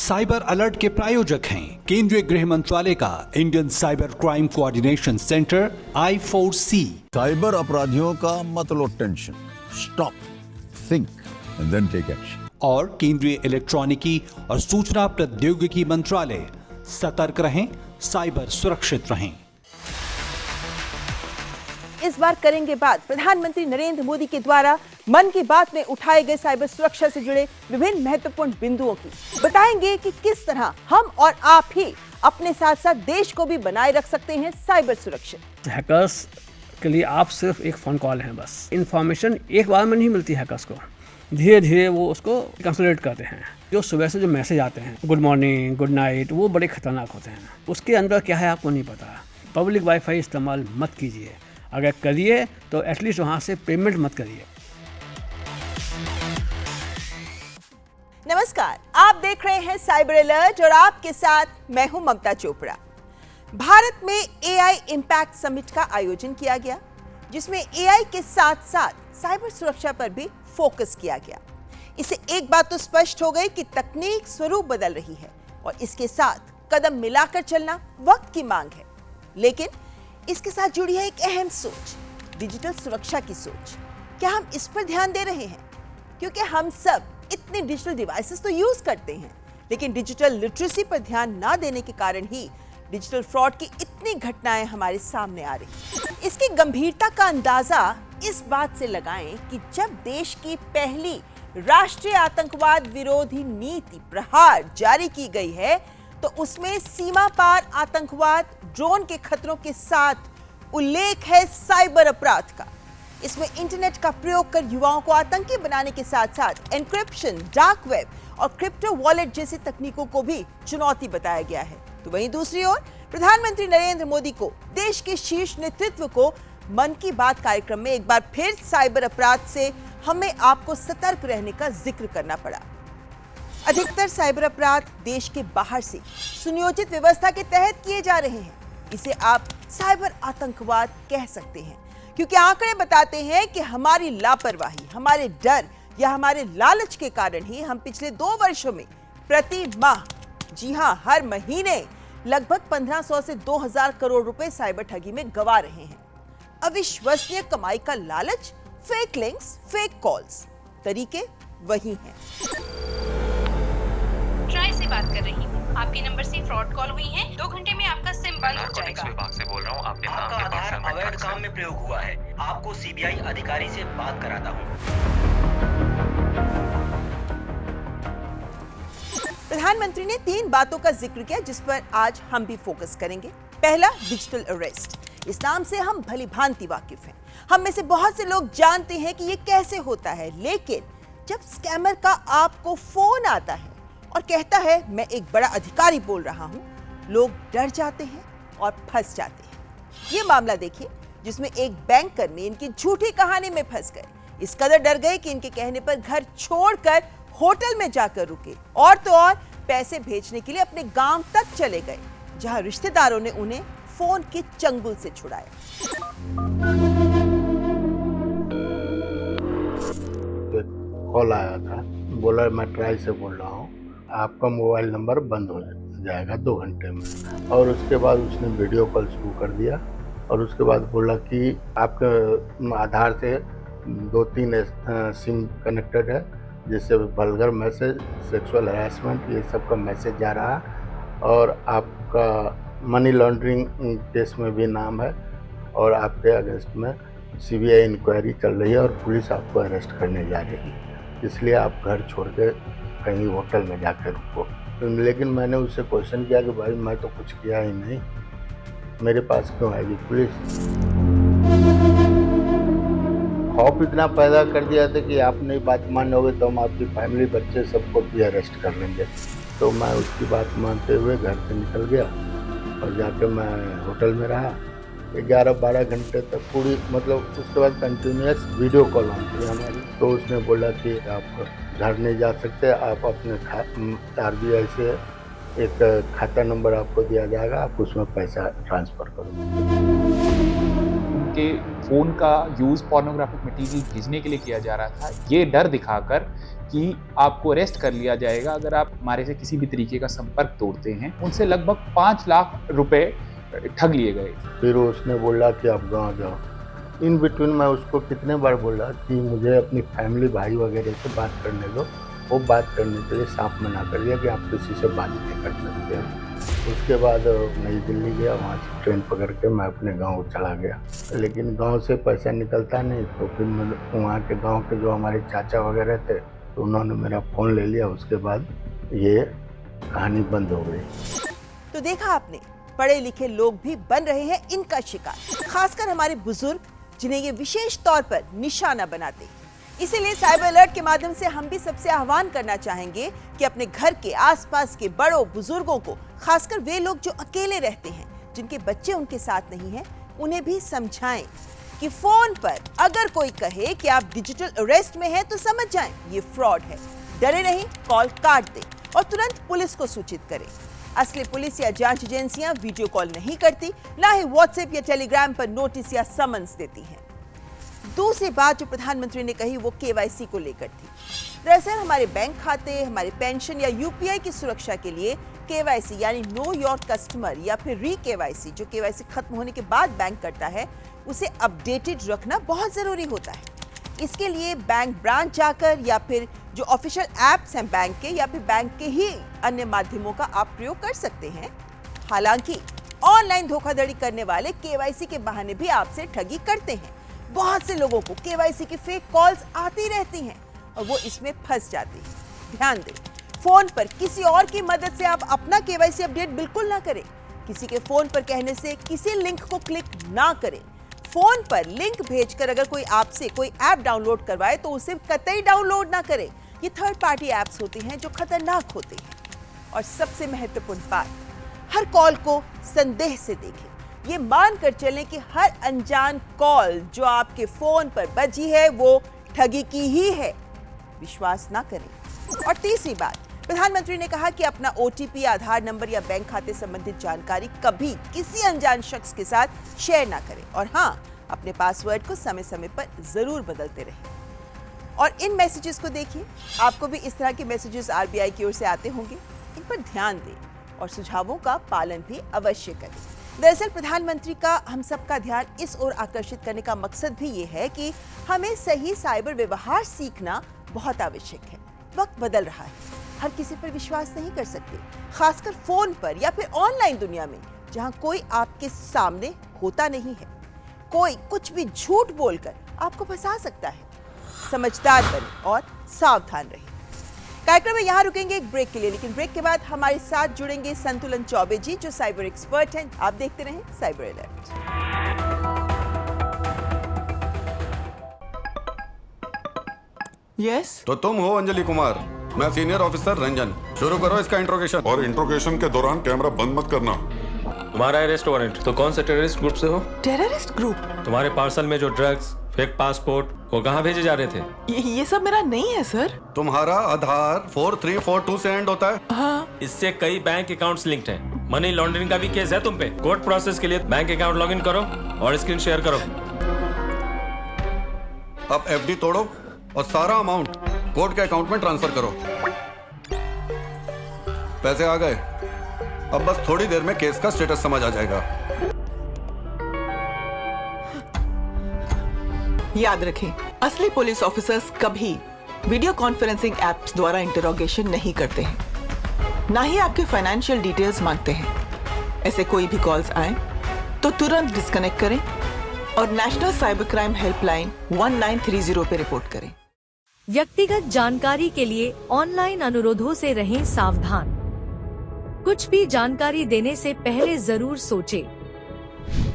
Cyber alert के प्रायोजक हैं केंद्रीय गृह मंत्रालय का Indian cyber crime coordination centre I4C। Cyber अपराधियों का मत लो tension, stop, think and then take action. और केंद्रीय इलेक्ट्रॉनिकी और सूचना प्रौद्योगिकी मंत्रालय, सतर्क रहें, साइबर सुरक्षित रहें। इस बार करेंगे बात प्रधानमंत्री नरेंद्र मोदी के द्वारा मन की बात में उठाए गए साइबर सुरक्षा से जुड़े विभिन्न महत्वपूर्ण बिंदुओं की। बताएंगे कि किस तरह हम और आप ही अपने साथ साथ देश को भी बनाए रख सकते हैं साइबर सुरक्षित। हैकर्स के लिए आप सिर्फ एक फ़ोन कॉल हैं बस। इन्फॉर्मेशन एक बार में नहीं मिलती हैकर्स को, धीरे धीरे वो उसको कंसोलिडेट करते हैं। जो सुबह से जो मैसेज आते हैं, गुड मॉर्निंग, गुड नाइट, वो बड़े खतरनाक होते हैं। उसके अंदर क्या है आपको नहीं पता। पब्लिक वाईफाई इस्तेमाल मत कीजिए, अगर करिए तो एटलीस्ट वहाँ से पेमेंट मत करिए। नमस्कार, आप देख रहे हैं साइबर अलर्ट और आपके साथ मैं हूं ममता चोपड़ा। भारत में AI इम्पैक्ट समिट का आयोजन किया गया, जिसमें AI के साथ साथ साइबर सुरक्षा पर भी फोकस किया गया। इससे एक बात तो स्पष्ट हो गई कि तकनीक स्वरूप बदल रही है और इसके साथ कदम मिलाकर चलना वक्त की मांग है। लेकिन इसके साथ जुड़ी है एक अहम सोच, डिजिटल सुरक्षा की सोच। क्या हम इस पर ध्यान दे रहे हैं? क्योंकि हम सब इतने डिजिटल डिवाइसेस तो यूज करते हैं, लेकिन डिजिटल लिटरेसी पर ध्यान ना देने के कारण ही डिजिटल फ्रॉड की इतनी घटनाएं हमारे सामने आ रही हैं। इसकी गंभीरता का अंदाजा इस बात से लगाएं कि जब देश की पहली राष्ट्रीय आतंकवाद विरोधी नीति प्रहार जारी की गई है, तो उसमें सीमा पार आतंकवाद, ड्रोन के खतरों के साथ उल्लेख है साइबर अपराध का। इसमें इंटरनेट का प्रयोग कर युवाओं को आतंकी बनाने के साथ साथ एन्क्रिप्शन, डार्क वेब और क्रिप्टो वॉलेट जैसी तकनीकों को भी चुनौती बताया गया है। तो वहीं दूसरी ओर प्रधानमंत्री नरेंद्र मोदी को, देश के शीर्ष नेतृत्व को मन की बात कार्यक्रम में एक बार फिर साइबर अपराध से हमें आपको सतर्क रहने का जिक्र करना पड़ा। अधिकतर साइबर अपराध देश के बाहर से सुनियोजित व्यवस्था के तहत किए जा रहे हैं। इसे आप साइबर आतंकवाद कह सकते हैं, क्योंकि आंकड़े बताते हैं कि हमारी लापरवाही, हमारे डर या हमारे लालच के कारण ही हम पिछले 2 वर्षों में प्रति माह, जी हां, हर महीने लगभग 1500 से 2000 करोड़ रुपए साइबर ठगी में गंवा रहे हैं। अविश्वसनीय कमाई का लालच, फेक लिंक्स, फेक कॉल्स, तरीके वही हैं। ट्राई से बात कर रही हूँ, आपके नंबर से फ्रॉड कॉल हुई है। 2 घंटे में आपका सिम बंद हो जाएगा। विभाग से बोल रहा हूँ, आपके नाम के आधार अवैध काम में प्रयोग हुआ है। आपको CBI अधिकारी से बात कराता हूँ। प्रधानमंत्री ने 3 बातों का जिक्र किया जिस पर आज हम भी फोकस करेंगे। पहला, डिजिटल अरेस्ट। इस नाम से हम भली भांति वाकिफ हैं। हम में से बहुत से लोग जानते हैं कि ये कैसे होता है, लेकिन जब स्कैमर का आपको फोन आता है और कहता है मैं एक बड़ा अधिकारी बोल रहा हूं, लोग डर जाते हैं और फंस जाते हैं। ये मामला देखिए, जिसमें एक बैंक कर्मी इनकी झूठी कहानी में फंस गए। इस कदर डर गए कि इनके कहने पर घर छोड़कर होटल में जाकर रुके और तो और पैसे भेजने के लिए अपने गांव तक चले गए, जहां रिश्तेदारों ने उन्हें फोन के चंगुल से छुड़ाया। कॉल आया था, बोला मैं ट्राई से बोल रहा हूँ, आपका मोबाइल नंबर बंद हो जाएगा 2 घंटे में। और उसके बाद उसने वीडियो कॉल शुरू कर दिया और उसके बाद बोला कि आपके आधार से 2-3 सिम कनेक्टेड है, जिससे वल्गर मैसेज, सेक्सुअल हैरेसमेंट, ये सब का मैसेज जा रहा है और आपका मनी लॉन्ड्रिंग केस में भी नाम है और आपके अगेंस्ट में CBI इंक्वायरी चल रही है और पुलिस आपको अरेस्ट करने जा रही है, इसलिए आप घर छोड़ के कहीं होटल में जाकर रुको। लेकिन मैंने उससे क्वेश्चन किया कि भाई मैं तो कुछ किया ही नहीं, मेरे पास क्यों आएगी पुलिस? खौफ इतना पैदा कर दिया था कि आप नहीं बात मानोगे तो हम आपकी फैमिली, बच्चे सबको भी अरेस्ट कर लेंगे। तो मैं उसकी बात मानते हुए घर से निकल गया और जाकर मैं होटल में रहा 11-12 घंटे तक पूरी, मतलब उसके बाद कंटिन्यूस वीडियो कॉल ऑन थी हमारी। तो उसने बोला कि आप घर नहीं जा सकते, आप अपने RBI से एक खाता नंबर आपको दिया जाएगा, आप उसमें पैसा ट्रांसफ़र करो। उनके फ़ोन का यूज़ पोर्नोग्राफिक मटेरियल भेजने के लिए किया जा रहा था, ये डर दिखाकर कि आपको अरेस्ट कर लिया जाएगा अगर आप हमारे से किसी भी तरीके का संपर्क तोड़ते हैं। उनसे लगभग 5 लाख रुपए ठग लिए गए। फिर उसने बोला कि आप गाँव जाओ। इन बिटवीन मैं उसको कितने बार बोला कि मुझे अपनी फैमिली भाई वगैरह से बात करने दो। वो बात करने के लिए साफ मना कर दिया कि आप किसी से बात नहीं कर सकते हैं। उसके बाद नई दिल्ली गया, वहाँ से ट्रेन पकड़ के मैं अपने गांव चला गया। लेकिन गांव से पैसा निकलता नहीं, तो फिर मैं वहाँ के गांव के जो हमारे चाचा वगैरह थे तो उन्होंने मेरा फ़ोन ले लिया। उसके बाद ये कहानी बंद हो गई। तो देखा आपने, पढ़े लिखे लोग भी बन रहे हैं इनका शिकार, खासकर हमारे बुजुर्ग जिन्हें ये विशेष तौर पर निशाना बनाते हैं। इसीलिए साइबर अलर्ट के माध्यम से हम भी सबसे आह्वान करना चाहेंगे कि अपने घर के आसपास के बड़ों बुजुर्गों को, खासकर वे लोग जो अकेले रहते हैं, जिनके बच्चे उनके साथ नहीं हैं, उन्हें भी समझाएं कि फोन पर अगर कोई कहे कि आप डिजिटल अरेस्ट में हैं तो समझ जाएं ये फ्रॉड है। डरे नहीं, कॉल काट दें और तुरंत पुलिस को सूचित करें। असली पुलिस या जांच एजेंसियां वीडियो कॉल नहीं करती, ना ही व्हाट्सएप या टेलीग्राम पर नोटिस या समन्स देती हैं। दूसरी बात जो प्रधानमंत्री ने कही वो केवाईसी को लेकर थी। दरअसल हमारे बैंक खाते, हमारे पेंशन या यूपीआई की सुरक्षा के लिए केवाईसी यानी नो योर कस्टमर या फिर री केवाईसी, जो केवाईसी खत्म होने के बाद बैंक करता है, उसे अपडेटेड रखना बहुत जरूरी होता है। इसके लिए बैंक ब्रांच जाकर या फिर जो ऑफिशियल ऐप्स हैं बैंक के या फिर बैंक के ही अन्य माध्यमों का आप प्रयोग कर सकते हैं। हालांकि ऑनलाइन धोखाधड़ी करने वाले केवाईसी के बहाने भी आपसे ठगी करते हैं। बहुत से लोगों को केवाईसी की फेक कॉल्स आती रहती हैं और वो इसमें फंस जाते हैं। ध्यान दें, फोन पर किसी और की मदद से आप अपना केवाईसी अपडेट बिल्कुल ना करें। किसी के फोन पर कहने से किसी लिंक को क्लिक ना करें। फोन पर लिंक भेजकर अगर कोई आपसे कोई ऐप डाउनलोड करवाए तो उसे कतई डाउनलोड ना करें। ये थर्ड पार्टी ऐप्स होती हैं जो खतरनाक होती हैं। और सबसे महत्वपूर्ण बात, हर कॉल को संदेह से देखें। ये मानकर चलें कि हर अनजान कॉल जो आपके फोन पर बजी है वो ठगी की ही है। विश्वास ना करें। और तीसरी बात, प्रधानमंत्री ने कहा कि अपना ओटीपी, आधार नंबर या बैंक खाते संबंधित जानकारी कभी किसी अनजान शख्स के साथ शेयर ना करें। और हाँ, अपने पासवर्ड को समय समय पर जरूर बदलते रहें। और इन मैसेजेस को देखिए, आपको भी इस तरह के मैसेजेस आरबीआई की ओर से आते होंगे। इन पर ध्यान दें और सुझावों का पालन भी अवश्य करें। दरअसल प्रधानमंत्री का हम सबका ध्यान इस ओर आकर्षित करने का मकसद भी ये है कि हमें सही साइबर व्यवहार सीखना बहुत आवश्यक है। वक्त बदल रहा है, हर किसी पर विश्वास नहीं कर सकते, खासकर फोन पर या फिर ऑनलाइन दुनिया में जहां कोई आपके सामने होता नहीं है। कोई कुछ भी झूठ बोलकर आपको फंसा सकता है। समझदार बने और सावधान रहें। कार्यक्रम में यहाँ रुकेंगे एक ब्रेक के लिए, लेकिन ब्रेक के बाद हमारे साथ जुड़ेंगे संतुलन चौबे जी, जो साइबर एक्सपर्ट हैं। आप देखते रहें साइबर अलर्ट। यस तो तुम हो अंजलि कुमार, मैं सीनियर ऑफिसर रंजन। शुरू करो इसका इंट्रोगेशन। और इंट्रोगेशन के दौरान कैमरा बंद मत करना। तुम्हारा अरेस्ट वारंट। तो कौन से टेररिस्ट ग्रुप से हो? Terrorist group? तुम्हारे पार्सल में जो ड्रग्स, फेक पासपोर्ट, वो कहाँ भेजे जा रहे थे? ये सब मेरा नहीं है सर। तुम्हारा आधार 4342 से एंड होता है। हाँ। इससे कई बैंक अकाउंट्स लिंक्ड हैं। मनी लॉन्ड्रिंग का भी केस है तुम पे। कोर्ट प्रोसेस के लिए बैंक अकाउंट लॉगिन करो और स्क्रीन शेयर करो। अब एफडी तोड़ो और सारा अमाउंट कोर्ट के अकाउंट में ट्रांसफर करो। पैसे आ गए। अब बस थोड़ी देर में केस का स्टेटस समझ आ जाएगा। याद रखें, असली पुलिस ऑफिसर्स कभी वीडियो कॉन्फ्रेंसिंग एप्स द्वारा इंटरोगेशन नहीं करते हैं, ना ही आपके फाइनेंशियल डिटेल्स मांगते हैं। ऐसे कोई भी कॉल्स आए तो तुरंत डिस्कनेक्ट करें और नेशनल साइबर क्राइम हेल्पलाइन 1930 पे रिपोर्ट करें। व्यक्तिगत जानकारी के लिए ऑनलाइन अनुरोधों से रहें सावधान। कुछ भी जानकारी देने से पहले जरूर सोचें।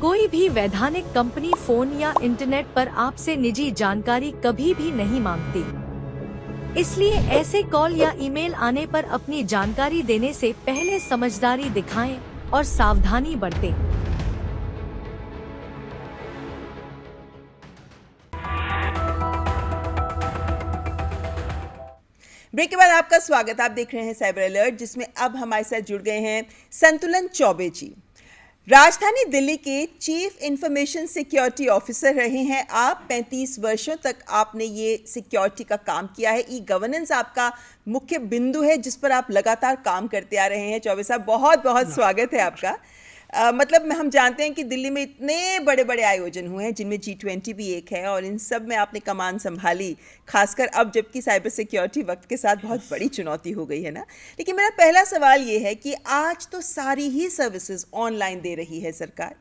कोई भी वैधानिक कंपनी फोन या इंटरनेट पर आपसे निजी जानकारी कभी भी नहीं मांगती। इसलिए ऐसे कॉल या ईमेल आने पर अपनी जानकारी देने से पहले समझदारी दिखाएं और सावधानी बरतें। ब्रेक के बाद आपका स्वागत। आप देख रहे हैं साइबर अलर्ट, जिसमें अब हमारे साथ जुड़ गए हैं संतुलन चौबे जी। राजधानी दिल्ली के चीफ इंफॉर्मेशन सिक्योरिटी ऑफिसर रहे हैं आप। 35 वर्षों तक आपने ये सिक्योरिटी का काम किया है। ई गवर्नेंस आपका मुख्य बिंदु है जिस पर आप लगातार काम करते आ रहे हैं। चौबे साहब, बहुत बहुत स्वागत है आपका। मतलब हम जानते हैं कि दिल्ली में इतने बड़े बड़े आयोजन हुए हैं जिनमें G20 भी एक है, और इन सब में आपने कमान संभाली, खासकर अब जबकि साइबर सिक्योरिटी वक्त के साथ बहुत बड़ी चुनौती हो गई है ना। लेकिन मेरा पहला सवाल ये है कि आज तो सारी ही सर्विसेज ऑनलाइन दे रही है सरकार।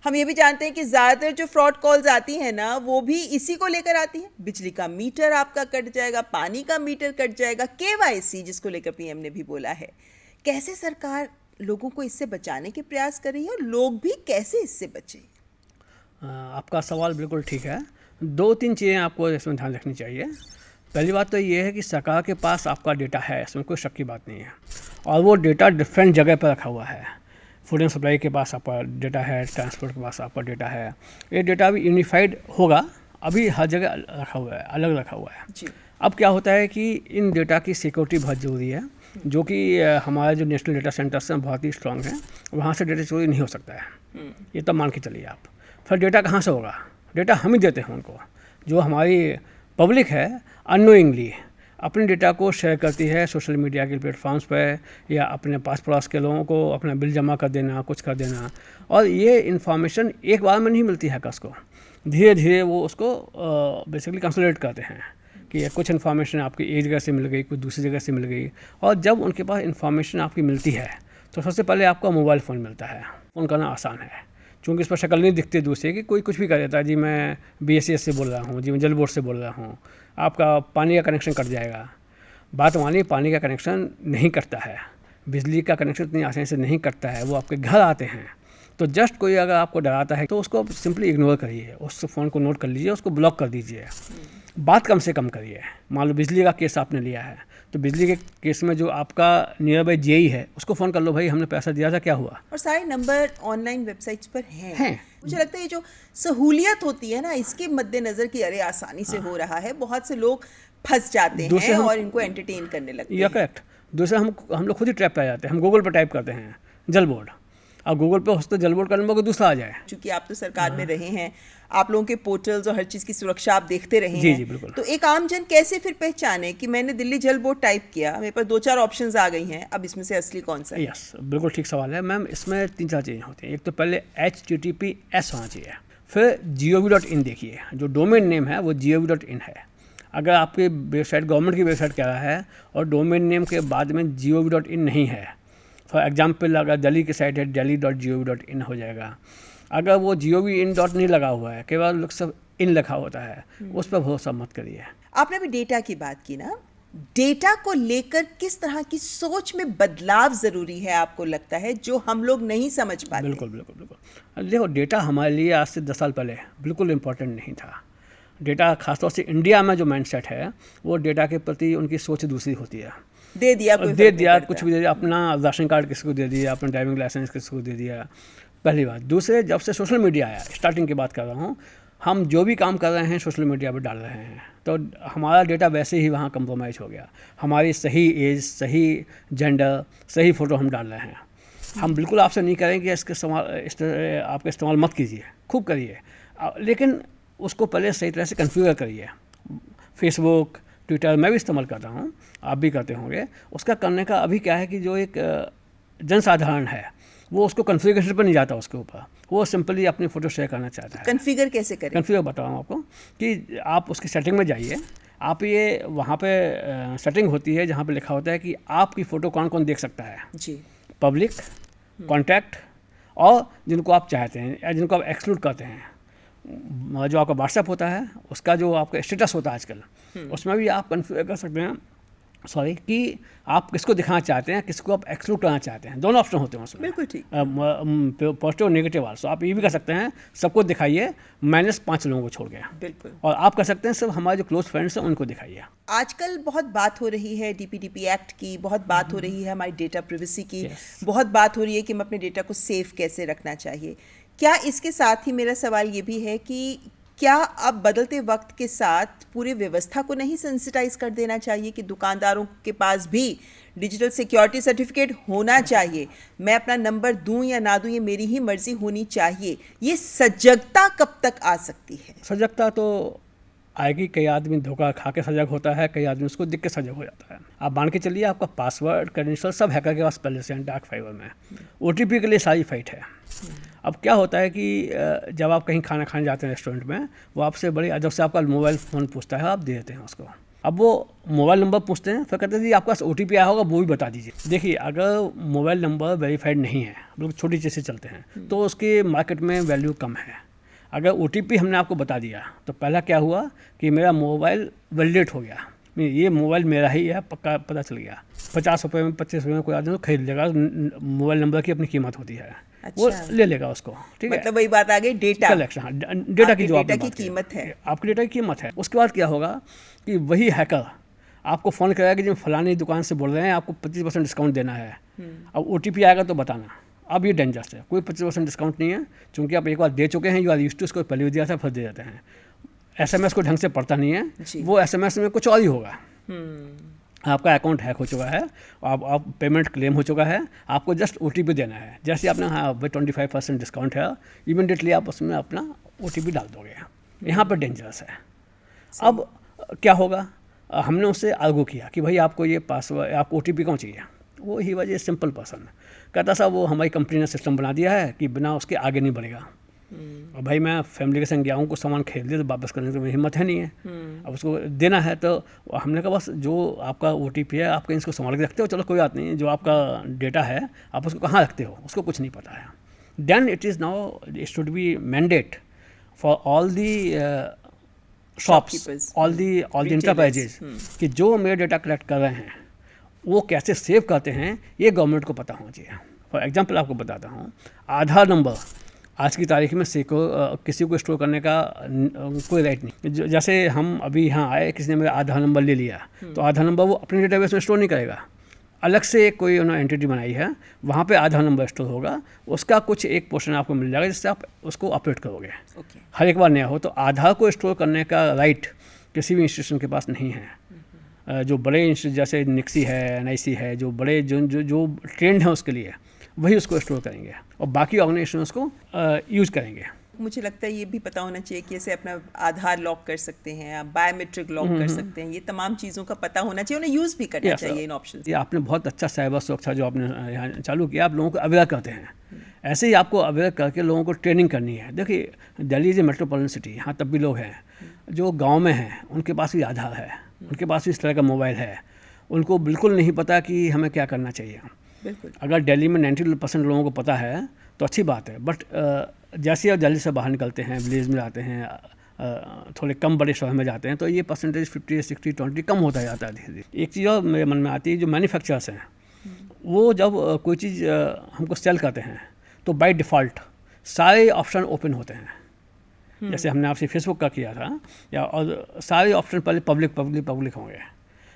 हम ये भी जानते हैं कि ज़्यादातर जो फ्रॉड कॉल्स आती हैं ना, वो भी इसी को लेकर आती हैं। बिजली का मीटर आपका कट जाएगा, पानी का मीटर कट जाएगा, KYC जिसको लेकर PM ने भी बोला है। कैसे सरकार लोगों को इससे बचाने के प्रयास कर रही है और लोग भी कैसे इससे बचें? आपका सवाल बिल्कुल ठीक है। 2-3 चीज़ें आपको इसमें ध्यान रखनी चाहिए। पहली बात तो ये है कि सरकार के पास आपका डेटा है, इसमें कोई शक की बात नहीं है, और वो डेटा डिफरेंट जगह पर रखा हुआ है। फूड एंड सप्लाई के पास आपका डेटा है, ट्रांसपोर्ट के पास आपका डेटा है। ये डेटा भी यूनिफाइड होगा, अभी हर जगह रखा हुआ है, अलग रखा हुआ है जी। अब क्या होता है कि इन डेटा की सिक्योरिटी बहुत ज़रूरी है, जो कि हमारे जो नेशनल डेटा सेंटर्स हैं बहुत ही स्ट्रांग हैं, वहाँ से डेटा चोरी नहीं हो सकता है। ये तब मान के चलिए आप। फिर डेटा कहाँ से होगा? डेटा हम ही देते हैं उनको। जो हमारी पब्लिक है अननोइंगली अपने डेटा को शेयर करती है सोशल मीडिया के प्लेटफॉर्म्स पर, या अपने पास पड़ोस के लोगों को अपना बिल जमा कर देना, कुछ कर देना। और ये इन्फॉर्मेशन एक बार में नहीं मिलती है हैकर्स को, धीरे धीरे वो उसको बेसिकली कंसोलिडेट करते हैं कि कुछ इन्फॉर्मेशन आपकी एक जगह से मिल गई, कुछ दूसरी जगह से मिल गई। और जब उनके पास इन्फॉर्मेशन आपकी मिलती है तो सबसे पहले आपका मोबाइल फ़ोन मिलता है। फ़ोन करना आसान है, क्योंकि इस पर शक्ल नहीं दिखती दूसरे की, कोई कुछ भी कर देता है। जी मैं BSES से बोल रहा हूँ, जी मैं जल बोर्ड से बोल रहा हूँ, आपका पानी का कनेक्शन कट जाएगा। बात मानिए, पानी का कनेक्शन नहीं कटता है, बिजली का कनेक्शन इतनी आसानी से नहीं कटता है, वो आपके घर आते हैं। तो जस्ट कोई अगर आपको डराता है तो उसको सिंपली इग्नोर करिए, उस फ़ोन को नोट कर लीजिए, उसको ब्लॉक कर दीजिए, बात कम से कम करिए। मान लो बिजली का केस आपने लिया है, तो बिजली के केस में जो आपका नियर बाई JE है उसको फ़ोन कर लो, भाई हमने पैसा दिया था, क्या हुआ। और सारे नंबर ऑनलाइन वेबसाइट्स पर हैं। मुझे लगता है ये जो सहूलियत होती है ना, इसके मद्देनज़र कि अरे आसानी से हो रहा है, बहुत से लोग फंस जाते हैं और इनको एंटरटेन करने लगते हैं। करेक्ट। दूसरा हम लोग खुद ही ट्रैप पे आ जाते हैं। हम गूगल पर टाइप करते हैं जल बोर्ड, अब गूगल पे होता जल बोर्ड का नंबर को दूसरा आ जाए। क्योंकि आप तो सरकार में रहे हैं, आप लोगों के पोर्टल्स और हर चीज़ की सुरक्षा आप देखते रहे हैं। जी बिल्कुल। तो एक आम जन कैसे फिर पहचाने कि मैंने दिल्ली जल बोर्ड टाइप किया, मेरे पास 2-4 ऑप्शंस आ गई हैं, अब इसमें से असली कौन सा है? यस, बिल्कुल ठीक सवाल है मैम। इसमें 3-4 चीज़ें होती हैं। एक तो पहले HTTPS होना चाहिए, फिर gov.in देखिए, जो डोमेन नेम है वो gov.in है। अगर आपकी वेबसाइट गवर्नमेंट की वेबसाइट कह रहा है और डोमेन नेम के बाद में gov.in नहीं है, फॉर एग्जाम्पल अगर दिल्ली की साइट है delhi.gov.in हो जाएगा। अगर वो gov.in नहीं लगा हुआ है, केवल लोग सब इन लिखा होता है, उस पर भरोसा मत करिए। आपने भी डेटा की बात की ना, डेटा को लेकर किस तरह की सोच में बदलाव ज़रूरी है आपको लगता है, जो हम लोग नहीं समझ पाते? बिल्कुल बिल्कुल बिल्कुल। देखो, डेटा हमारे लिए आज से 10 साल पहले बिल्कुल इम्पोर्टेंट नहीं था। डेटा खासतौर से इंडिया में जो माइंडसेट है, वो डेटा के प्रति उनकी सोच दूसरी होती है। दे दिया कुछ भी दे दिया, अपना राशन कार्ड किसी को दे दिया, अपना ड्राइविंग लाइसेंस किसी को दे दिया, पहली बात। दूसरे, जब से सोशल मीडिया आया, स्टार्टिंग की बात कर रहा हूँ, हम जो भी काम कर रहे हैं सोशल मीडिया पर डाल रहे हैं, तो हमारा डेटा वैसे ही वहाँ कंप्रोमाइज़ हो गया। हमारी सही एज, सही जेंडर, सही फ़ोटो हम डाल रहे हैं। हम बिल्कुल आपसे नहीं करेंगे इसके आपका इस्तेमाल मत कीजिए, खूब करिए, लेकिन उसको पहले सही तरह से कन्फिगर करिए। फेसबुक, ट्विटर मैं भी इस्तेमाल करता हूँ, आप भी करते होंगे। उसका करने का अभी क्या है कि जो एक जनसाधारण है वो उसको कन्फिगरेशन पर नहीं जाता, उसके ऊपर वो सिंपली अपनी फ़ोटो शेयर करना चाहता है। कन्फिगर कैसे करें? कन्फिगर बताऊँ आपको कि आप उसकी सेटिंग में जाइए, आप ये वहाँ पे सेटिंग होती है जहाँ पे लिखा होता है कि आपकी फ़ोटो कौन कौन देख सकता है जी, पब्लिक, कॉन्टैक्ट, और जिनको आप चाहते हैं या जिनको आप एक्सक्लूड करते हैं। जो आपका व्हाट्सएप होता है, उसका जो आपका स्टेटस होता है आजकल, उसमें भी आप कन्फिगर कर सकते हैं कि आप किसको दिखाना चाहते हैं, किसको आप एक्सक्लूड करना चाहते हैं। दोनों ऑप्शन होते हैं उसमें, बिल्कुल ठीक, पॉजिटिव और नेगेटिव वाले। आप ये भी कर सकते हैं सबको दिखाइए -5 लोगों को छोड़ के, बिल्कुल। और आप कर सकते हैं सब हमारे जो क्लोज फ्रेंड्स हैं उनको दिखाइए। आजकल बहुत बात हो रही है DPDP एक्ट की, बहुत बात हो रही है हमारी डेटा प्रिवेसी की, बहुत बात हो रही है कि हम अपने डेटा को सेफ कैसे रखना चाहिए। क्या इसके साथ ही मेरा सवाल ये भी है कि क्या अब बदलते वक्त के साथ पूरी व्यवस्था को नहीं सेंसिटाइज कर देना चाहिए कि दुकानदारों के पास भी डिजिटल सिक्योरिटी सर्टिफिकेट होना चाहिए, मैं अपना नंबर दूं या ना दूं ये मेरी ही मर्जी होनी चाहिए, ये सजगता कब तक आ सकती है? सजगता तो आएगी, कई आदमी धोखा खा के सजग होता है, कई आदमी उसको दिख के सजग हो जाता है। आप मान के चलिए आपका पासवर्ड क्रेडेंशियल सब हैकर के पास पहले से हैं डार्क फाइबर में। OTP के लिए सारी फाइट है। अब क्या होता है कि जब आप कहीं खाना खाने जाते हैं रेस्टोरेंट में, वो आपसे बड़ी अदब से आपका मोबाइल फ़ोन पूछता है, आप दे देते हैं उसको। अब वो मोबाइल नंबर पूछते हैं, फिर कहते हैं जी आपके पास OTP आया होगा, वो भी बता दीजिए। देखिए, अगर मोबाइल नंबर वेरीफाइड नहीं है, बिल्कुल छोटी चीज़ से चलते हैं, तो उसके मार्केट में वैल्यू कम है। अगर OTP हमने आपको बता दिया तो पहला क्या हुआ कि मेरा मोबाइल वैलिडेट हो गया, ये मोबाइल मेरा ही है, पक्का पता चल गया। 50 रुपये में 25 रुपये में कोई आदमी खरीद लेगा, मोबाइल नंबर की अपनी कीमत होती है। अच्छा। वो ले लेगा उसको, ठीक है। मतलब वही बात आ गई, डेटा कलेक्शन, हाँ, डेटा की जो डेटा की कीमत है, आपकी डेटा की कीमत है। उसके बाद क्या होगा कि वही हैकर आपको फ़ोन करेगा कि जब फलानी दुकान से बोल रहे हैं आपको 25% डिस्काउंट देना है। अब OTP आएगा तो बताना। अब ये डेंजरस है, कोई 25% डिस्काउंट नहीं है, क्योंकि आप एक बार दे चुके हैं, यू आर यूज्ड टू, उसको पहले भी दिया था फिर दे देते हैं। SMS को ढंग से पढ़ता नहीं है, वो SMS में कुछ और ही होगा। आपका अकाउंट हैक हो चुका है, आप पेमेंट क्लेम हो चुका है, आपको जस्ट OTP देना है। जैसे आपने हाँ 25% डिस्काउंट है, इमीडिएटली आप उसमें अपना OTP डाल दोगे। यहाँ पर डेंजरस है। अब क्या होगा, हमने उससे आर्गू किया कि भाई आपको ये पासवर्ड, आपको OTP कौन चाहिए? वो ही वजह सिंपल पर्सन कहता साहब वो हमारी कंपनी ने सिस्टम बना दिया है कि बिना उसके आगे नहीं बढ़ेगा। और भाई मैं फैमिली के संग गया हूँ, कुछ सामान खरीद लिया तो वापस करने की मेरी हिम्मत है नहीं है। अब उसको देना है तो हमने कहा बस जो आपका OTP है आपके इसको संभाल के रखते हो, चलो कोई बात नहीं, जो आपका डेटा है आप उसको कहाँ रखते हो उसको कुछ नहीं पता है। Then it is now it should be mandate for all the shops, all the enterprises कि जो मेरे डेटा कलेक्ट कर रहे हैं वो कैसे सेव करते हैं, ये गवर्नमेंट को पता होना चाहिए। फॉर एग्जांपल आपको बताता हूँ, आधार नंबर आज की तारीख में किसी को स्टोर करने का कोई राइट नहीं। जैसे हम अभी यहाँ आए, किसी ने मेरा आधार नंबर ले लिया तो आधार नंबर वो अपने डेटाबेस में स्टोर नहीं करेगा, अलग से कोई उन्होंने एंटिटी बनाई है, वहाँ पे आधार नंबर स्टोर होगा, उसका कुछ एक पोर्शन आपको मिल जाएगा जिससे आप उसको अपडेट करोगे। हर एक बार नया हो। तो आधार को स्टोर करने का राइट किसी भी इंस्टीट्यूशन के पास नहीं है। जो बड़े इंस्टीट्यूट जैसे निक्सी है, NIC है, जो बड़े जो ट्रेंड है उसके लिए वही उसको स्टोर करेंगे और बाकी ऑर्गेनाइजेशन उसको यूज़ करेंगे। मुझे लगता है ये भी पता होना चाहिए कि ऐसे अपना आधार लॉक कर सकते हैं, आप बायोमेट्रिक लॉक कर सकते हैं, ये तमाम चीज़ों का पता होना चाहिए, उन्हें यूज़ भी करना चाहिए इन ऑप्शन। ये आपने बहुत अच्छा साइबर सुरक्षा जो आपने यहाँ चालू किया, आप लोगों को अवेयर करते हैं। ऐसे ही आपको अवेयर करके लोगों को ट्रेनिंग करनी है। देखिए Delhi is a metropolitan city, यहाँ तब भी लोग हैं जो गाँव में हैं, उनके पास भी आधार है, उनके पास भी इस तरह का मोबाइल है, उनको बिल्कुल नहीं पता कि हमें क्या करना चाहिए। अगर दिल्ली में 90% लोगों को पता है तो अच्छी बात है, बट जैसे आप दिल्ली से बाहर निकलते हैं, विलेज में जाते हैं, थोड़े कम बड़े शहर में जाते हैं, तो ये परसेंटेज 50, 60, 20 कम होता जाता है धीरे धीरे। एक चीज़ और मेरे मन में आती है, जो मैन्युफैक्चरर्स हैं वो जब कोई चीज़ हमको सेल करते हैं तो बाय डिफ़ॉल्ट सारे ऑप्शन ओपन होते हैं। जैसे हमने आपसे फेसबुक का किया था, या और सारे ऑप्शन पहले पब्लिक होंगे।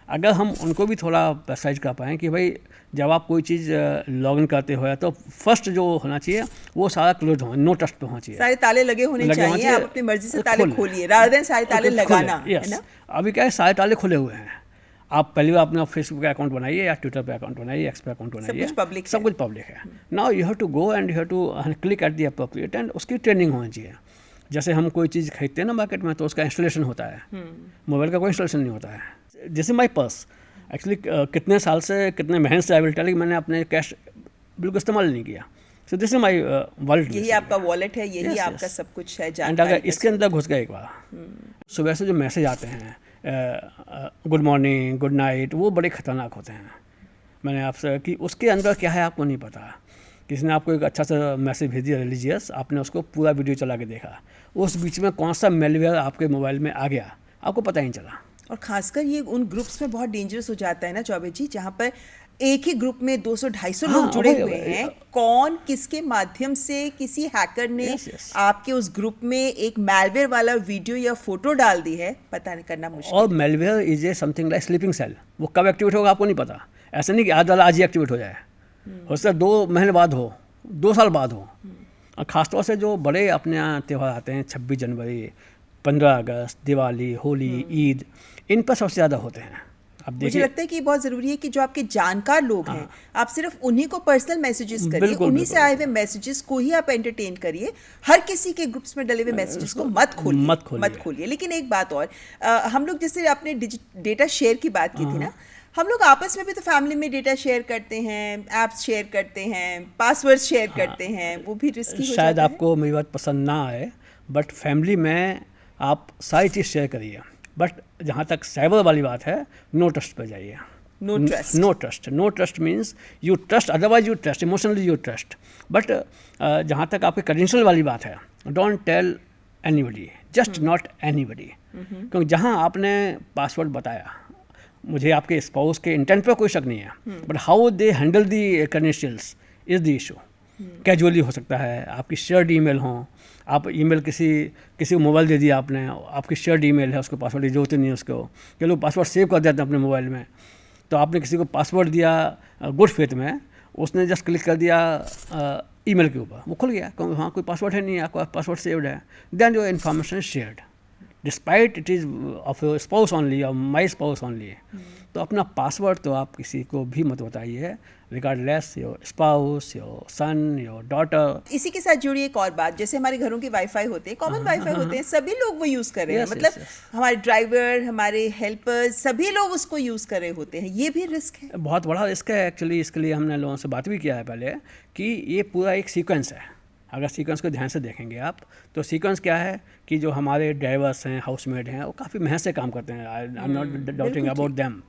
अगर हम उनको भी थोड़ा प्रेसाइज कर पाएँ कि भाई जब आप कोई चीज़ लॉगिन करते हो तो फर्स्ट जो होना चाहिए वो सारा क्लोज हो, नो टच पे होना चाहिए, सारे ताले लगे होने चाहिए। आप अपनी मर्जी से ताले खोलिए rather than सारे ताले लगाना, है ना। अभी क्या है, सारे ताले खुले हुए हैं। आप पहली बार अपना फेसबुक का अकाउंट बनाइए या ट्विटर पे अकाउंट बनाइए, एक्स पे अकाउंट बनाइए, सब कुछ पब्लिक है। Now you have to go and you have to click at the appropriate, and उसकी ट्रेनिंग होनी चाहिए। जैसे हम कोई चीज़ खरीदते हैं ना मार्केट में, तो उसका इंस्टॉलेशन होता है, मोबाइल का कोई इंस्टॉलेशन नहीं होता है। जैसे माई पर्स एक्चुअली कितने साल से, कितने महीने से आई विल टेल यू, मैंने अपने कैश बिल्कुल इस्तेमाल नहीं किया। So this is my wallet. यही आपका वॉलेट है, यही आपका सब कुछ है। एंड अगर इसके अंदर घुस गए एक बार, सुबह से जो मैसेज आते हैं गुड मॉर्निंग, गुड नाइट, वो बड़े ख़तरनाक होते हैं। मैंने आपसे कि उसके अंदर क्या है आपको नहीं पता। किसी ने आपको एक अच्छा सा मैसेज भेज दिया रिलीजियस, आपने उसको पूरा वीडियो चला के देखा, उस बीच में कौन सा मेलवेयर आपके मोबाइल में आ गया आपको पता ही नहीं चला। और खासकर ये उन ग्रुप्स में बहुत डेंजरस हो जाता है ना चौबे जी, जहाँ पर एक ही ग्रुप में 200-250 लोग जुड़े हुए हैं। कौन किसके माध्यम से किसी हैकर ने आपके उस ग्रुप में एक मैलवेयर वाला वीडियो या फोटो डाल दी है, पता नहीं करना मुश्किल। और malware is a something like sleeping cell, वो कब एक्टिवेट होगा आपको नहीं पता। ऐसा नहीं कि आज ही एक्टिवेट हो जाए, हो सकता है 2 महीने बाद हो, 2 साल बाद हो। और ख़ासतौर से जो बड़े अपने यहाँ त्यौहार आते हैं, 26 जनवरी, 15 अगस्त, दिवाली, होली, ईद, इन पर सबसे ज़्यादा होते हैं। अब मुझे देखिए, लगता है कि ये बहुत जरूरी है कि जो आपके जानकार लोग हैं, आप सिर्फ उन्हीं को पर्सनल मैसेजेस करिए, बिल्कुल, उन्हीं से बिल्कुल। आए हुए मैसेजेस को ही आप एंटरटेन करिए। हर किसी के ग्रुप्स में डले हुए मैसेजेस को मत खोलिए। लेकिन एक बात और, हम लोग जैसे आपने डेटा शेयर की बात की थी ना, हम लोग आपस में भी तो फैमिली में डेटा शेयर करते हैं, एप्स शेयर करते हैं, पासवर्ड शेयर करते हैं, वो भी रिस्की हो शायद जाता है। आपको मेरी बात पसंद ना आए, बट फैमिली में आप सारी चीज़ शेयर करिए, बट जहाँ तक साइबर वाली बात है, नो ट्रस्ट पर जाइए। No trust means you trust, otherwise you trust, emotionally you trust, but जहाँ तक आपके क्रेडेंशियल वाली बात है, don't tell anybody, just not anybody. क्योंकि जहाँ आपने पासवर्ड बताया, मुझे आपके स्पाउस के इंटेंट पर कोई शक नहीं है, but how they handle the credentials is the issue. Casually हो सकता है, आपकी शेयर्ड ईमेल हो, आप ईमेल किसी को मोबाइल दे दिया आपने, आपकी शेयर्ड ईमेल है, उसको पासवर्ड की जरूरत नहीं है उसको, कि लोग पासवर्ड सेव कर देते हैं अपने मोबाइल में। तो आपने किसी को पासवर्ड दिया गुड फेथ में, उसने जस्ट क्लिक कर दिया ईमेल के ऊपर, वो खुल गया, क्योंकि वहाँ कोई पासवर्ड है नहीं, आपका पासवर्ड सेव्ड है, then your information is shared despite it is of your spouse only और माई स्पाउस ओनली। तो अपना पासवर्ड तो आप किसी को भी मत बताइए, regardless your spouse, your son, your daughter. इसी के साथ जुड़ी एक और बात, जैसे हमारे घरों के वाईफाई होते हैं, कॉमन वाईफाई होते हैं, सभी लोग वो यूज़ कर रहे हैं, मतलब हमारे ड्राइवर, हमारे हेल्पर्स, सभी लोग उसको यूज़ कर रहे होते हैं, ये भी रिस्क है। बहुत बड़ा रिस्क है एक्चुअली। इसके लिए हमने लोगों से बात भी किया है पहले कि ये पूरा एक सीक्वेंस है। अगर सीक्वेंस को ध्यान से देखेंगे आप, तो सीक्वेंस क्या है कि जो हमारे ड्राइवर्स हैं, हाउसमेड हैं, वो काफ़ी मेहनत से काम करते हैं, I am not doubting about them.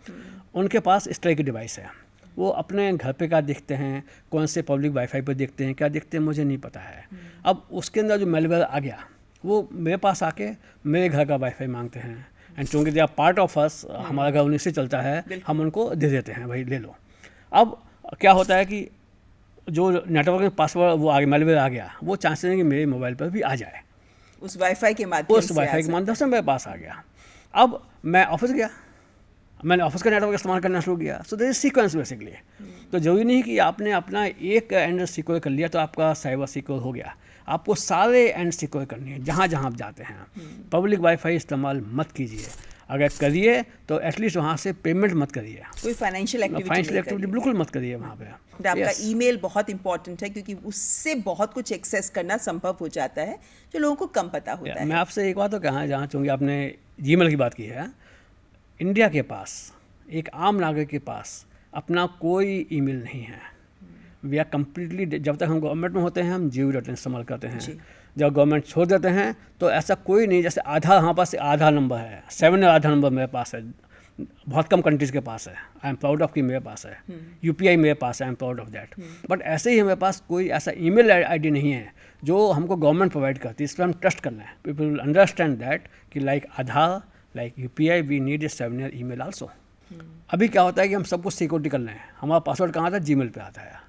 उनके पास इस तरह की डिवाइस है, वो अपने घर पे क्या देखते हैं, कौन से पब्लिक वाईफाई पर देखते हैं, क्या देखते हैं, मुझे नहीं पता है। अब उसके अंदर जो मेलवेयर आ गया, वो मेरे पास आके मेरे घर का वाईफाई मांगते हैं, एंड चूँकि they are part of us, हमारा घर उन्हीं से चलता है, हम उनको दे देते हैं, भाई ले लो। अब क्या होता है कि जो नेटवर्क में पासवर्ड वो आगे मेलवेयर आ गया, वो चांसेस हैं कि मेरे मोबाइल पर भी आ जाए, उस वाईफाई के माध्यम से मेरे पास आ गया। अब मैं ऑफिस गया, मैंने ऑफिस का नेटवर्क इस्तेमाल करना शुरू किया, so there is sequence basically. तो जरूरी नहीं कि आपने अपना एक एंड सिक्योर कर लिया तो आपका साइबर सिक्योर हो गया, आपको सारे एंड सिक्योर करनी है जहाँ जहाँ आप जाते हैं। पब्लिक वाईफाई इस्तेमाल मत कीजिए, अगर करिए तो एटलीस्ट वहाँ से पेमेंट मत करिए, कोई फाइनेंशियल एक्टिविटी बिल्कुल मत करिए वहाँ पे। आपका ईमेल बहुत इंपॉर्टेंट है, क्योंकि उससे बहुत कुछ एक्सेस करना संभव हो जाता है जो लोगों को कम पता होता है। मैं आपसे एक बात तो कहा जहाँ चूँकि आपने जीमेल की बात की है, इंडिया के पास, एक आम नागरिक के पास अपना कोई ईमेल नहीं है। वी आर कम्प्लीटली, जब तक हम गवर्नमेंट में होते हैं हम GOV.in इस्तेमाल करते हैं, जब गवर्नमेंट छोड़ देते हैं तो ऐसा कोई नहीं, जैसे आधार हमारे पास आधार नंबर है, 7 आधार नंबर मेरे पास है, बहुत कम कंट्रीज़ के पास है, आई एम प्राउड ऑफ कि मेरे पास है, UPI मेरे पास है, I am proud of that. But ऐसे ही हमारे पास कोई ऐसा ईमेल आईडी नहीं है जो हमको गवर्नमेंट प्रोवाइड करती है, इस पर हम ट्रस्ट करना है। पीपल विल अंडरस्टैंड दैट कि like Aadhaar, like UPI, we need a 7 email also. अभी क्या होता है कि हम सब कुछ सिक्योरिटी कर लें, हमारा पासवर्ड कहाँ आता है, जीमेल पे आता है,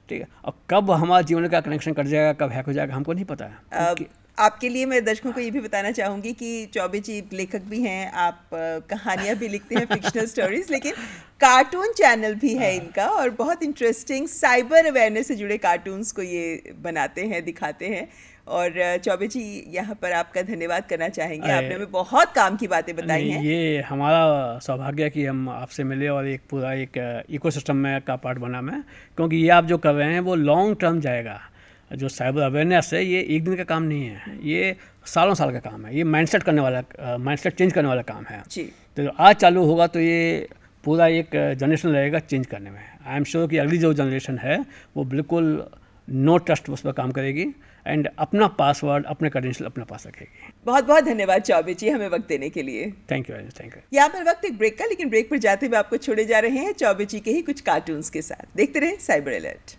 ठीक है। और कब हमारा जीमेल का कनेक्शन कट जाएगा, कब हैक हो जाएगा, हमको नहीं पता है। आपके लिए मैं दर्शकों को ये भी बताना चाहूँगी कि चौबे जी लेखक भी हैं, आप कहानियाँ भी लिखते हैं, फिक्शनल स्टोरीज, लेकिन कार्टून चैनल भी है इनका, और बहुत इंटरेस्टिंग साइबर अवेयरनेस से जुड़े कार्टून्स को ये बनाते हैं, दिखाते हैं। और चौबे जी, यहाँ पर आपका धन्यवाद करना चाहेंगे, आपने हमें बहुत काम की बातें बताई हैं। ये हमारा सौभाग्य है कि हम आपसे मिले और एक पूरा एक इकोसिस्टम में का पार्ट बना मैं, क्योंकि ये आप जो कर रहे हैं वो लॉन्ग टर्म जाएगा। जो साइबर अवेयरनेस है ये एक दिन का काम नहीं है, ये सालों साल का काम है, ये माइंडसेट करने वाला, माइंडसेट चेंज करने वाला काम है। तो आज चालू होगा तो ये पूरा एक जनरेशन रहेगा चेंज करने में। आई एम श्योर कि अगली जो जनरेशन है वो बिल्कुल नो ट्रस्ट उस पर काम करेगी, एंड अपना पासवर्ड, अपने क्रेडेंशियल अपने पास रखेगी। बहुत बहुत धन्यवाद चौबे जी हमें वक्त देने के लिए। Thank you very much. Thank you. यहाँ पर वक्त एक ब्रेक का, लेकिन ब्रेक पर जाते हुए आपको छोड़े जा रहे हैं चौबे जी के ही कुछ कार्टून्स के साथ। देखते रहे साइबर अलर्ट।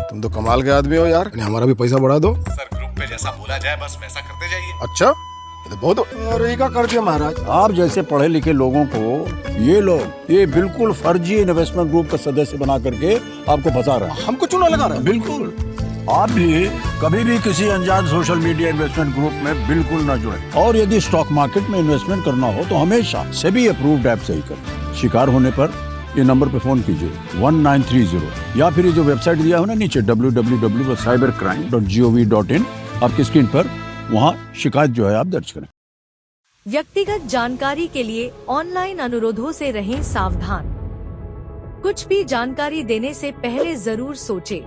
तुम तो कमाल के आदमी हो यार, हमारा भी पैसा बढ़ा दो। सर ग्रुप पे जैसा बोला जाए बस वैसा करते जाइए। अच्छा, ये तो बहुत अरे का कर दिया महाराज। आप जैसे पढ़े लिखे लोगों को ये लोग ये बिल्कुल फर्जी इन्वेस्टमेंट ग्रुप का सदस्य बना करके आपको फंसा रहे हैं। हमको चूना लगा रहा है। बिल्कुल आप भी कभी भी किसी अनजान सोशल मीडिया इन्वेस्टमेंट ग्रुप में बिल्कुल न जुड़े। और यदि स्टॉक मार्केट में इन्वेस्टमेंट करना हो तो हमेशा सेबी अप्रूव्ड ऐप से ही करें। शिकार होने पर ये नंबर पे फोन कीजिए 1930 या फिर ये जो वेबसाइट दिया है ना नीचे www.cybercrime.gov.in आपकी स्क्रीन पर, वहाँ शिकायत जो है आप दर्ज करें। व्यक्तिगत जानकारी के लिए ऑनलाइन अनुरोधों से रहें सावधान। कुछ भी जानकारी देने से पहले जरूर सोचें।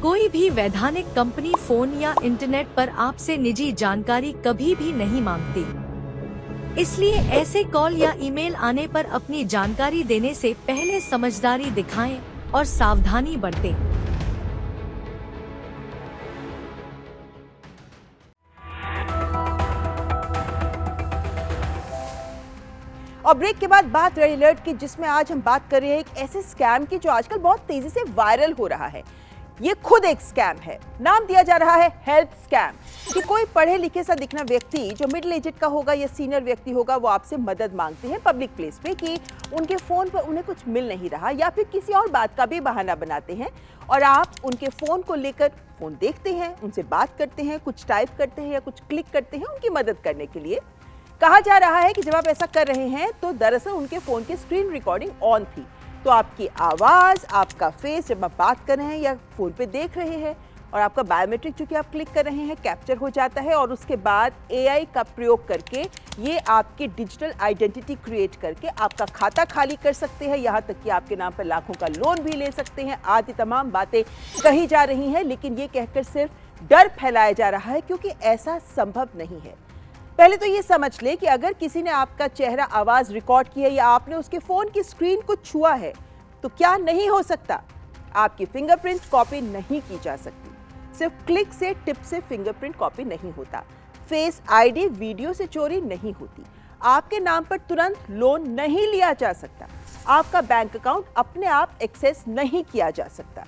कोई भी वैधानिक कंपनी फोन या इंटरनेट पर आपसे निजी जानकारी कभी भी नहीं मांगती, इसलिए ऐसे कॉल या ईमेल आने पर अपनी जानकारी देने से पहले समझदारी दिखाएं और सावधानी बरतें। और ब्रेक के बाद बात रेड अलर्ट की, जिसमें आज हम बात कर रहे हैं एक ऐसे स्कैम की जो आजकल बहुत तेजी से वायरल हो रहा है। ये खुद एक स्कैम है। नाम दिया जा रहा है हेल्प स्कैम। कि कोई पढ़े लिखे सा दिखना व्यक्ति जो मिडिल एजेड का होगा या सीनियर व्यक्ति होगा, वो आपसे मदद मांगते हैं पब्लिक प्लेस पे कि उनके फोन पर उन्हें कुछ मिल नहीं रहा, या फिर किसी और बात का भी बहाना बनाते हैं और आप उनके फोन को लेकर फोन देखते हैं, उनसे बात करते हैं, कुछ टाइप करते हैं या कुछ क्लिक करते हैं उनकी मदद करने के लिए। कहा जा रहा है कि जब आप ऐसा कर रहे हैं तो दरअसल उनके फोन की स्क्रीन रिकॉर्डिंग ऑन थी, तो आपकी आवाज, आपका फेस जब आप बात कर रहे हैं या फोन पे देख रहे हैं और आपका बायोमेट्रिक जो कि आप क्लिक कर रहे हैं कैप्चर हो जाता है, और उसके बाद एआई का प्रयोग करके ये आपकी डिजिटल आइडेंटिटी क्रिएट करके आपका खाता खाली कर सकते हैं, यहाँ तक कि आपके नाम पर लाखों का लोन भी ले सकते हैं। आदि तमाम बातें कही जा रही हैं, लेकिन ये कहकर सिर्फ डर फैलाया जा रहा है, क्योंकि ऐसा संभव नहीं है। पहले तो ये समझ ले कि अगर किसी ने आपका चेहरा, आवाज रिकॉर्ड की है या आपने उसके फोन की स्क्रीन को छुआ है तो क्या नहीं हो सकता? आपकी फिंगरप्रिंट कॉपी नहीं की जा सकती। सिर्फ क्लिक से, टिप से फिंगरप्रिंट कॉपी नहीं होता। फेस आईडी, वीडियो से चोरी नहीं होती। आपके नाम पर तुरंत लोन नहीं लिया जा सकता। आपका बैंक अकाउंट अपने आप एक्सेस नहीं किया जा सकता।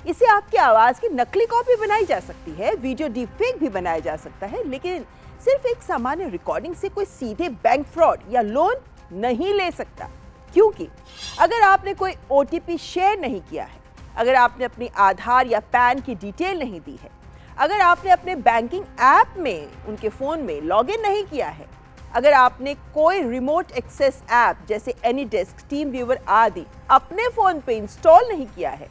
इसे आपकी आवाज की नकली कॉपी बनाई जा सकती है, वीडियो डीपफेक भी बनाया जा सकता है, लेकिन सिर्फ एक सामान्य रिकॉर्डिंग से कोई सीधे बैंक फ्रॉड या लोन नहीं ले सकता। क्योंकि अगर आपने कोई ओटीपी शेयर नहीं किया है, अगर आपने अपनी आधार या पैन की डिटेल नहीं दी है, अगर आपने अपने बैंकिंग ऐप में उनके फोन में लॉगिन नहीं किया है, अगर आपने कोई रिमोट एक्सेस ऐप जैसे एनीडेस्क, टीम व्यूअर आदि अपने फोन पे इंस्टॉल नहीं किया है,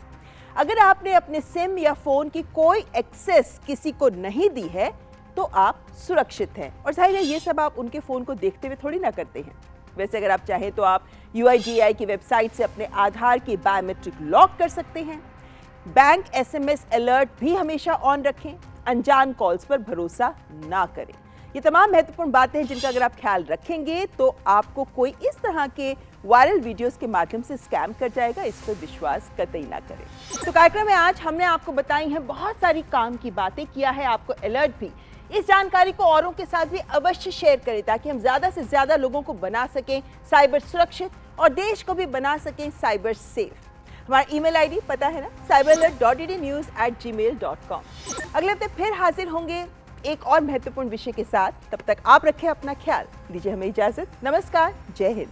अगर आपने अपने सिम या फोन की कोई एक्सेस किसी को नहीं दी है, तो आप सुरक्षित हैं। और जाहिर है ये सब आप उनके फोन को देखते हुए थोड़ी ना करते हैं। वैसे अगर आप चाहें तो आप UIDAI की वेबसाइट से अपने आधार की बायोमेट्रिक लॉक कर सकते हैं। बैंक SMS अलर्ट भी हमेशा ऑन रखें। अनजान कॉल्स पर भरोसा ना करें। ये तमाम महत्वपूर्ण बातें हैं जिनका अगर आप ख्याल रखेंगे तो आपको कोई इस तरह के वायरल वीडियोस के माध्यम से स्कैम कर जाएगा, इस पर विश्वास कतई ना करें। तो कार्यक्रम में आज हमने आपको बताई हैं बहुत सारी काम की बातें, किया है आपको अलर्ट भी। इस जानकारी को औरों के साथ भी अवश्य शेयर करें ताकि हम ज्यादा से ज्यादा लोगों को बना सकें साइबर सुरक्षित और देश को भी बना सकें साइबर सेफ। हमारा ईमेल आईडी पता है ना, cyberalert.ednews@gmail.com। अगले हफ्ते फिर हाजिर होंगे एक और महत्वपूर्ण विषय के साथ। तब तक आप रखें अपना ख्याल, दीजिए हमें इजाजत। नमस्कार, जय हिंद।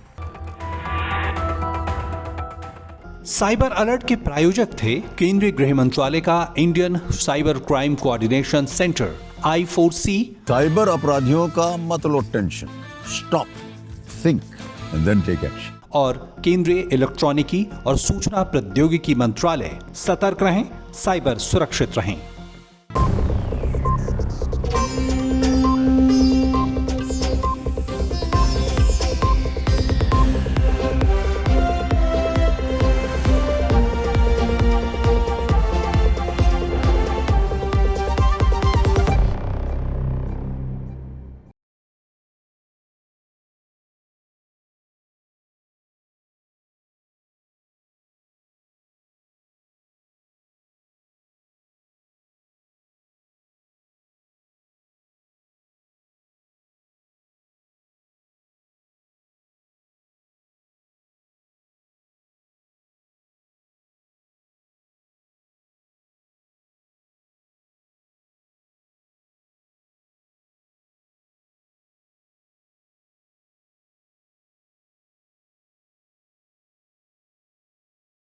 साइबर अलर्ट के प्रायोजक थे केंद्रीय गृह मंत्रालय का Indian cyber crime coordination centre I4C। Cyber अपराधियों का मत लो tension, stop, think and then take action. और केंद्रीय इलेक्ट्रॉनिकी और सूचना प्रौद्योगिकी मंत्रालय, सतर्क रहें, साइबर सुरक्षित रहें।